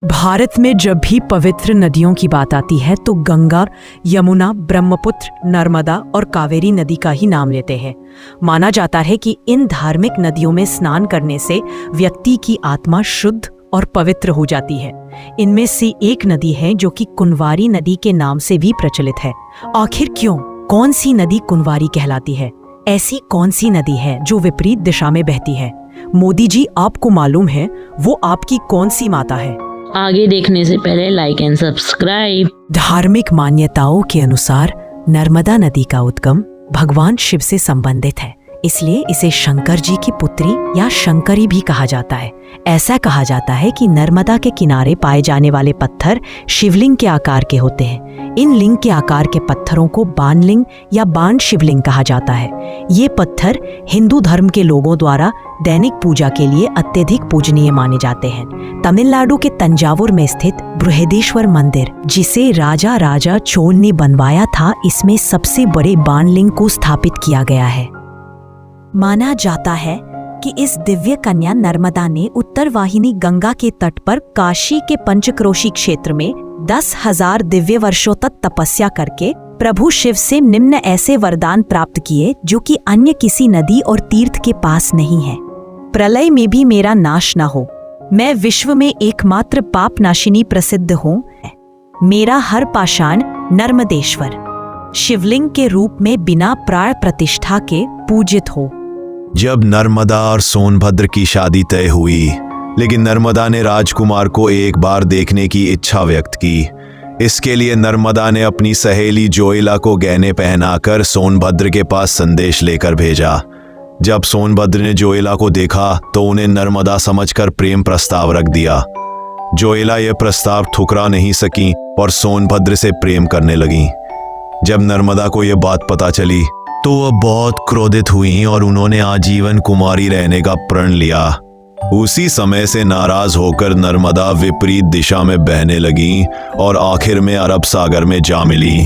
भारत में जब भी पवित्र नदियों की बात आती है तो गंगा, यमुना, ब्रह्मपुत्र, नर्मदा और कावेरी नदी का ही नाम लेते हैं। माना जाता है कि इन धार्मिक नदियों में स्नान करने से व्यक्ति की आत्मा शुद्ध और पवित्र हो जाती है। इनमें से एक नदी है जो कि कुंवारी नदी के नाम से भी प्रचलित है। आखिर क्यों, कौन सी नदी कुंवारी कहलाती है? ऐसी कौन सी नदी है जो विपरीत दिशा में बहती है? मोदी जी, आपको मालूम है वो आपकी कौन सी माता है? आगे देखने से पहले लाइक एंड सब्सक्राइब। धार्मिक मान्यताओं के अनुसार नर्मदा नदी का उद्गम भगवान शिव से संबंधित है, इसलिए इसे शंकर जी की पुत्री या शंकरी भी कहा जाता है। ऐसा कहा जाता है कि नर्मदा के किनारे पाए जाने वाले पत्थर शिवलिंग के आकार के होते हैं। इन लिंग के आकार के पत्थरों को बाणलिंग या बाण शिवलिंग कहा जाता है। ये पत्थर हिंदू धर्म के लोगों द्वारा दैनिक पूजा के लिए अत्यधिक पूजनीय माने जाते हैं। तमिलनाडु के तंजावुर में स्थित बृहदेश्वर मंदिर, जिसे राजा राजा चोल ने बनवाया था, इसमें सबसे बड़े बाणलिंग को स्थापित किया गया है। माना जाता है कि इस दिव्य कन्या नर्मदा ने उत्तर वाहिनी गंगा के तट पर काशी के पंचक्रोशी क्षेत्र में 10,000 दिव्य वर्षों तक तपस्या करके प्रभु शिव से निम्न ऐसे वरदान प्राप्त किए जो कि अन्य किसी नदी और तीर्थ के पास नहीं है। प्रलय में भी मेरा नाश न हो, मैं विश्व में एकमात्र पाप नाशिनी प्रसिद्ध हूँ, मेरा हर पाषाण नर्मदेश्वर शिवलिंग के रूप में बिना प्राण प्रतिष्ठा के पूजित हो। जब नर्मदा और सोनभद्र की शादी तय हुई, लेकिन नर्मदा ने राजकुमार को एक बार देखने की इच्छा व्यक्त की। इसके लिए नर्मदा ने अपनी सहेली जोइला को गहने पहनाकर सोनभद्र के पास संदेश लेकर भेजा। जब सोनभद्र ने जोइला को देखा तो उन्हें नर्मदा समझकर प्रेम प्रस्ताव रख दिया। जोइला यह प्रस्ताव ठुकरा नहीं सकी और सोनभद्र से प्रेम करने लगी। जब नर्मदा को यह बात पता चली तो वह बहुत क्रोधित हुई और उन्होंने आजीवन कुमारी रहने का प्रण लिया। उसी समय से नाराज होकर नर्मदा विपरीत दिशा में बहने लगी और आखिर में अरब सागर में जा मिली।